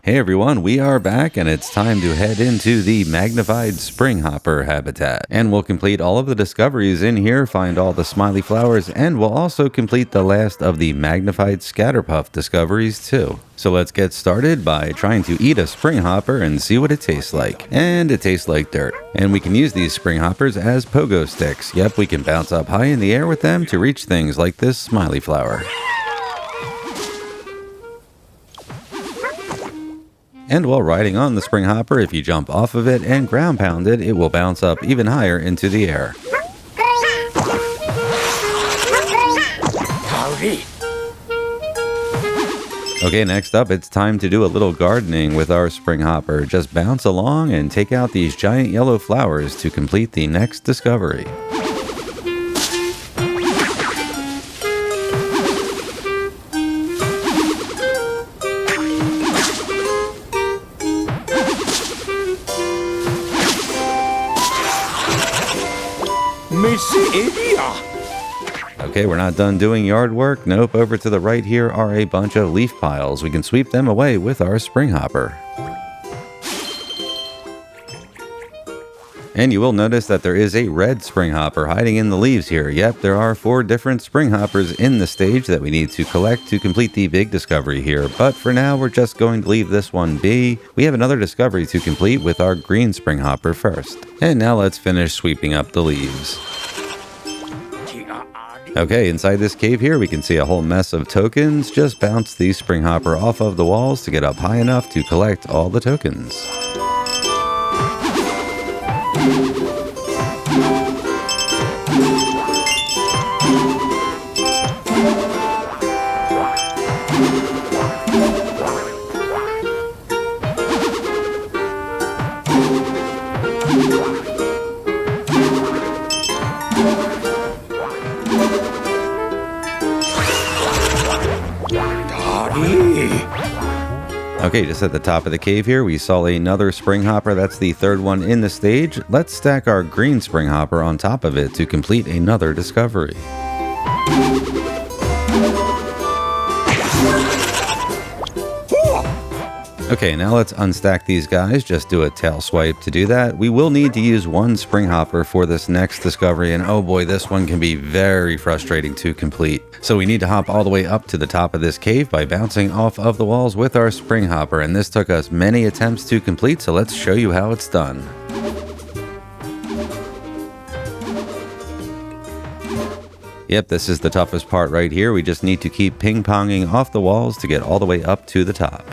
Hey everyone, we are back and it's time to head into the Magnified Springhopper Habitat. And we'll complete all of the discoveries in here, find all the Smiley Flowers, and we'll also complete the last of the Magnified Scatterpuff discoveries too. So let's get started by trying to eat a springhopper and see what it tastes like. And it tastes like dirt. And we can use these springhoppers as pogo sticks. Yep, we can bounce up high in the air with them to reach things like this Smiley Flower. And while riding on the springhopper, if you jump off of it and ground pound it, it will bounce up even higher into the air. Okay, next up, it's time to do a little gardening with our springhopper. Just bounce along and take out these giant yellow flowers to complete the next discovery. Okay, we're not done doing yard work. Nope, over to the right here are a bunch of leaf piles. We can sweep them away with our springhopper. And you will notice that there is a red springhopper hiding in the leaves here. Yep, there are 4 different springhoppers in the stage that we need to collect to complete the big discovery here. But for now, we're just going to leave this one be. We have another discovery to complete with our green springhopper first. And now let's finish sweeping up the leaves. Okay, inside this cave here, we can see a whole mess of tokens. Just bounce the springhopper off of the walls to get up high enough to collect all the tokens. Okay, just at the top of the cave here, we saw another springhopper. That's the 3rd one in the stage. Let's stack our green springhopper on top of it to complete another discovery. Okay, now let's unstack these guys. Just do a tail swipe to do that. We will need to use 1 springhopper for this next discovery, and oh boy, this one can be very frustrating to complete. So we need to hop all the way up to the top of this cave by bouncing off of the walls with our springhopper, and this took us many attempts to complete, so let's show you how it's done. Yep, this is the toughest part right here. We just need to keep ping-ponging off the walls to get all the way up to the top.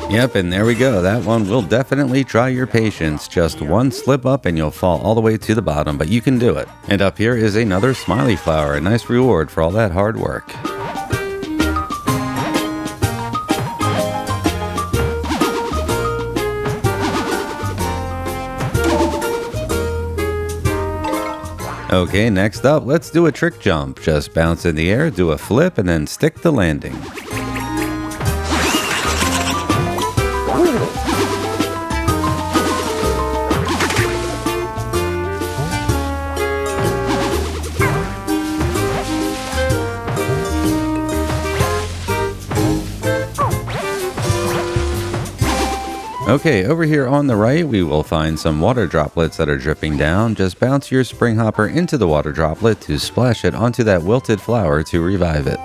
Yep, and there we go. That one will definitely try your patience. Just 1 slip up and you'll fall all the way to the bottom, but you can do it. And up here is another Smiley Flower, a nice reward for all that hard work. Okay, next up, let's do a trick jump. Just bounce in the air, do a flip, and then stick the landing. Okay, over here on the right, we will find some water droplets that are dripping down. Just bounce your springhopper into the water droplet to splash it onto that wilted flower to revive it.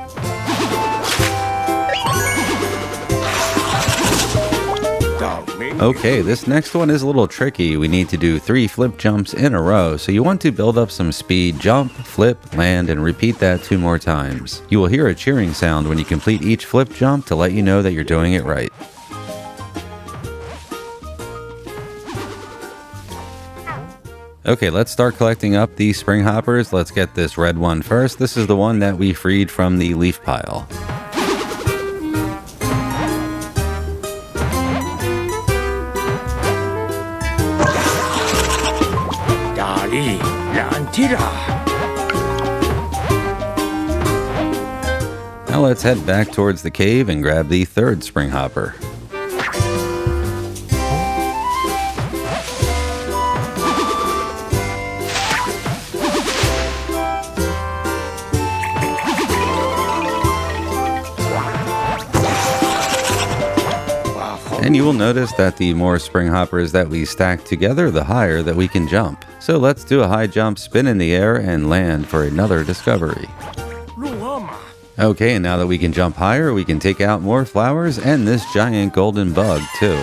Okay, this next one is a little tricky. We need to do 3 flip jumps in a row, so you want to build up some speed. Jump, flip, land, and repeat that 2 more times. You will hear a cheering sound when you complete each flip jump to let you know that you're doing it right. Okay, let's start collecting up the springhoppers. Let's get this red one first. This is the one that we freed from the leaf pile. Now let's head back towards the cave and grab the 3rd springhopper. And you will notice that the more springhoppers that we stack together, the higher that we can jump. So let's do a high jump, spin in the air, and land for another discovery. Okay, and now that we can jump higher, we can take out more flowers and this giant golden bug too.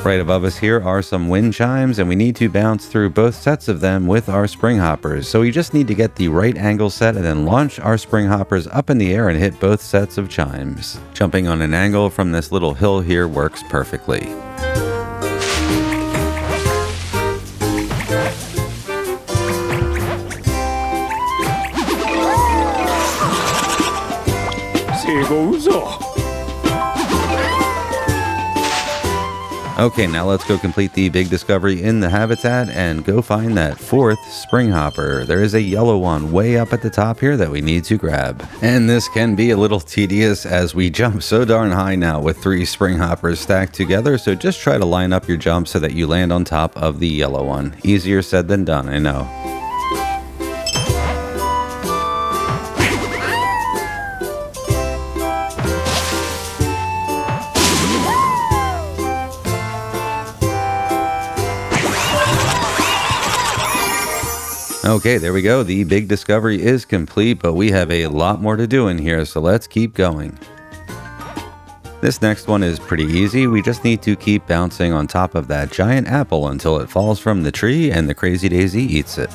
Right above us here are some wind chimes, and we need to bounce through both sets of them with our springhoppers. So we just need to get the right angle set and then launch our springhoppers up in the air and hit both sets of chimes. Jumping on an angle from this little hill here works perfectly. Okay, now let's go complete the big discovery in the habitat and go find that fourth springhopper. There is a yellow one way up at the top here that we need to grab. And this can be a little tedious as we jump so darn high now with 3 springhoppers stacked together, so just try to line up your jump so that you land on top of the yellow one. Easier said than done, I know. Okay, there we go. The big discovery is complete, but we have a lot more to do in here, so let's keep going. This next one is pretty easy. We just need to keep bouncing on top of that giant apple until it falls from the tree and the Crazy Daisy eats it.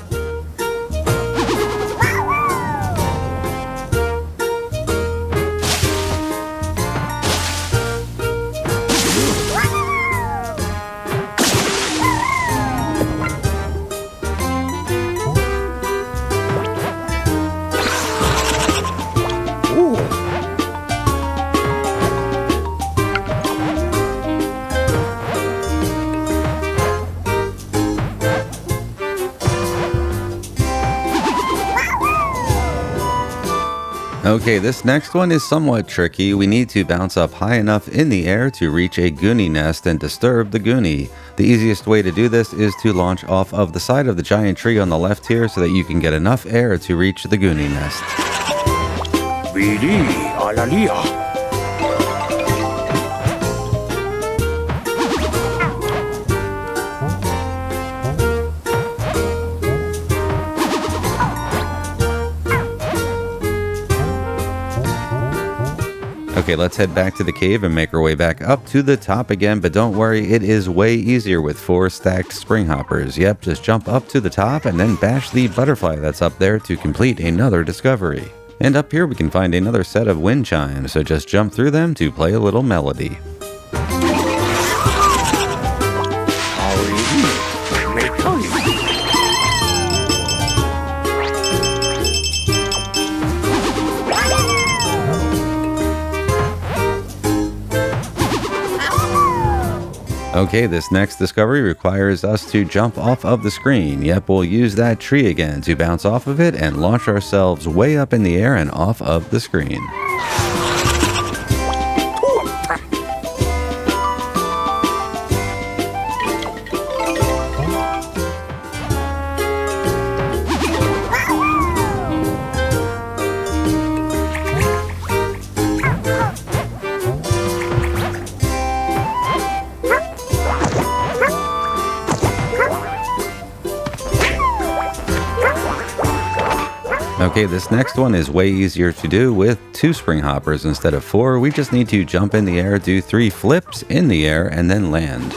Okay, this next one is somewhat tricky. We need to bounce up high enough in the air to reach a Goonie nest and disturb the Goonie. The easiest way to do this is to launch off of the side of the giant tree on the left here so that you can get enough air to reach the Goonie nest. Okay, let's head back to the cave and make our way back up to the top again, but don't worry, it is way easier with 4 stacked springhoppers. Yep, just jump up to the top and then bash the butterfly that's up there to complete another discovery. And up here we can find another set of wind chimes, so just jump through them to play a little melody. Okay, this next discovery requires us to jump off of the screen. Yep, we'll use that tree again to bounce off of it and launch ourselves way up in the air and off of the screen. Okay, this next one is way easier to do with 2 Springhoppers instead of 4. We just need to jump in the air, do 3 flips in the air, and then land.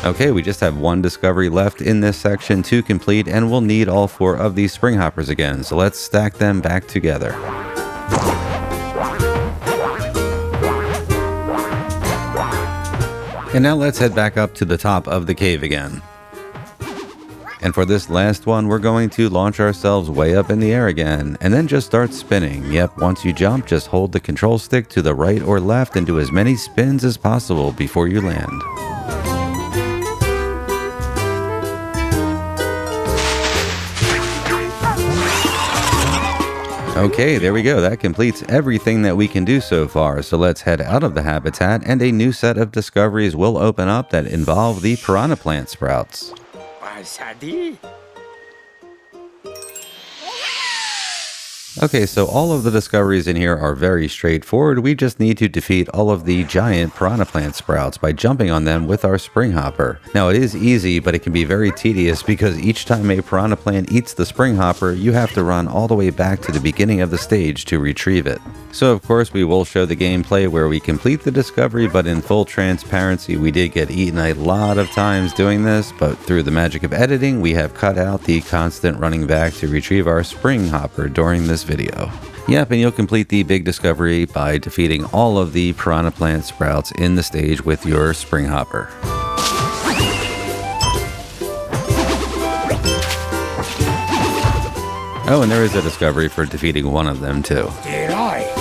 Okay, we just have 1 discovery left in this section to complete, and we'll need all 4 of these Springhoppers again, so let's stack them back together. And now let's head back up to the top of the cave again. And for this last one, we're going to launch ourselves way up in the air again, and then just start spinning. Yep, once you jump, just hold the control stick to the right or left and do as many spins as possible before you land. Okay, there we go. That completes everything that we can do so far. So let's head out of the habitat, and a new set of discoveries will open up that involve the piranha plant sprouts. Okay, so all of the discoveries in here are very straightforward. We just need to defeat all of the giant piranha plant sprouts by jumping on them with our Springhopper. Now, it is easy, but it can be very tedious because each time a piranha plant eats the Springhopper, you have to run all the way back to the beginning of the stage to retrieve it. So, of course, we will show the gameplay where we complete the discovery, but in full transparency, we did get eaten a lot of times doing this, but through the magic of editing, we have cut out the constant running back to retrieve our Springhopper during this video. Yep, and you'll complete the big discovery by defeating all of the piranha plant sprouts in the stage with your Springhopper. Oh, and there is a discovery for defeating one of them too. Did I?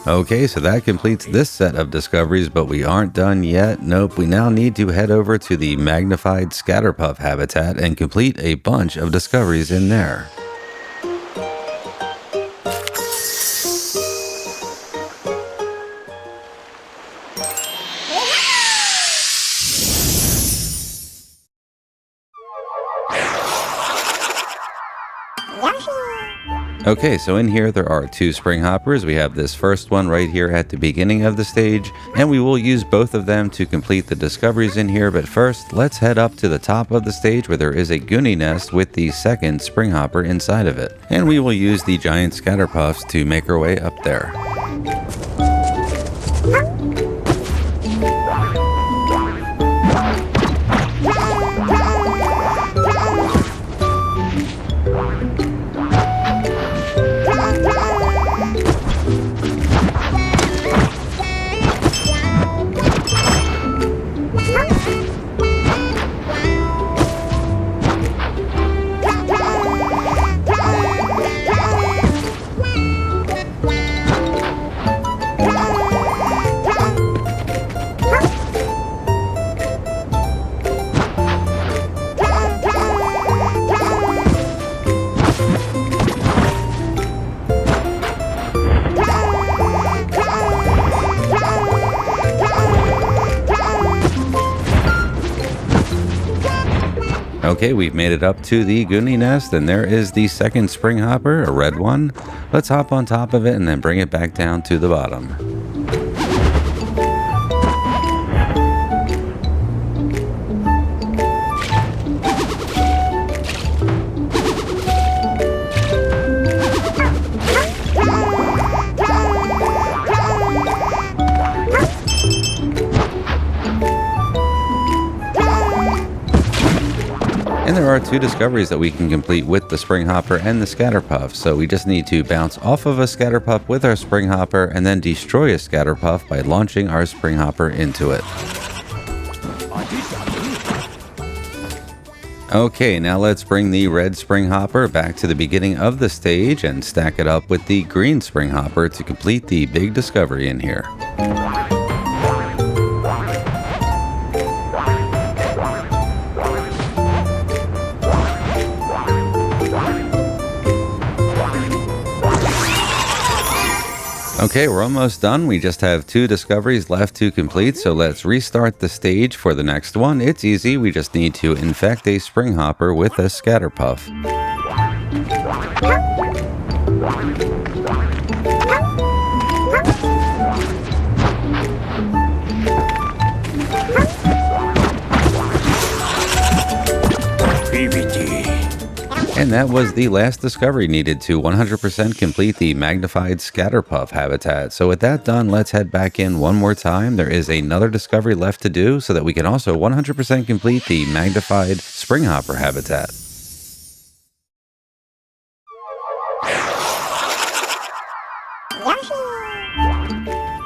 Okay, so that completes this set of discoveries, but we aren't done yet. Nope, we now need to head over to the Magnified Scatterpuff Habitat and complete a bunch of discoveries in there. Okay, so in here there are 2 Springhoppers. We have this first one right here at the beginning of the stage, and we will use both of them to complete the discoveries in here. But first, let's head up to the top of the stage where there is a Goonie nest with the second Springhopper inside of it. And we will use the giant Scatterpuffs to make our way up there. Okay, we've made it up to the Goonie nest, and there is the second springhopper, a red one. Let's hop on top of it and then bring it back down to the bottom. And there are 2 discoveries that we can complete with the Springhopper and the Scatterpuff, so we just need to bounce off of a Scatterpuff with our Springhopper and then destroy a Scatterpuff by launching our Springhopper into it. Okay, now let's bring the red Springhopper back to the beginning of the stage and stack it up with the green Springhopper to complete the big discovery in here. Okay, we're almost done. We just have 2 discoveries left to complete, so let's restart the stage for the next one. It's easy, we just need to infect a Springhopper with a Scatterpuff. And that was the last discovery needed to 100% complete the Magnified Scatterpuff Habitat. So with that done, let's head back in one more time. There is another discovery left to do so that we can also 100% complete the Magnified Springhopper Habitat.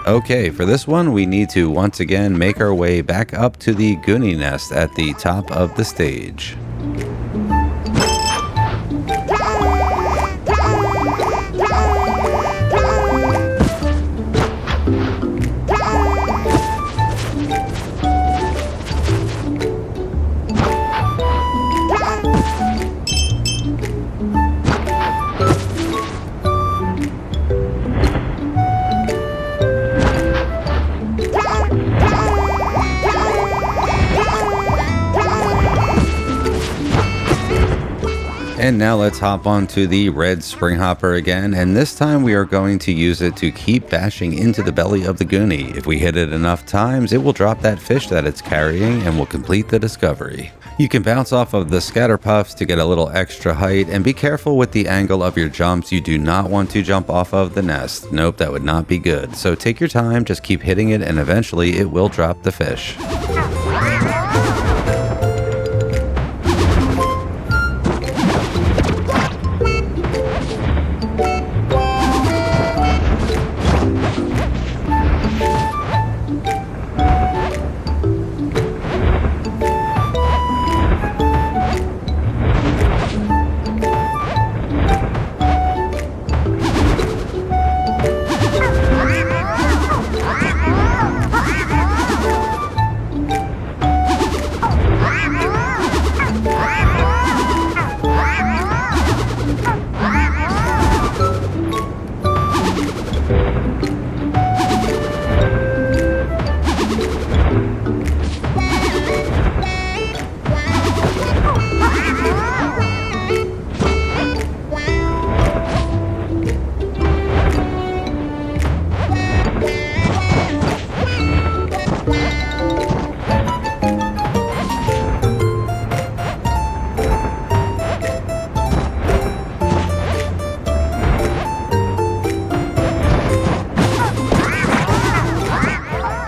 Okay, for this one, we need to once again make our way back up to the Goonie nest at the top of the stage. And now let's hop on to the red Springhopper again, and this time we are going to use it to keep bashing into the belly of the Goonie. If we hit it enough times, it will drop that fish that it's carrying and will complete the discovery. You can bounce off of the Scatterpuffs to get a little extra height, and be careful with the angle of your jumps. You do not want to jump off of the nest. Nope, that would not be good. So take your time, just keep hitting it, and eventually it will drop the fish.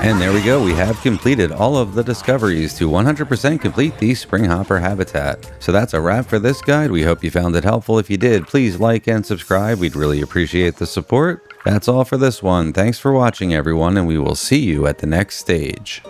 And there we go, we have completed all of the discoveries to 100% complete the Springhopper Habitat. So that's a wrap for this guide. We hope you found it helpful. If you did, please like and subscribe. We'd really appreciate the support. That's all for this one. Thanks for watching, everyone, and we will see you at the next stage.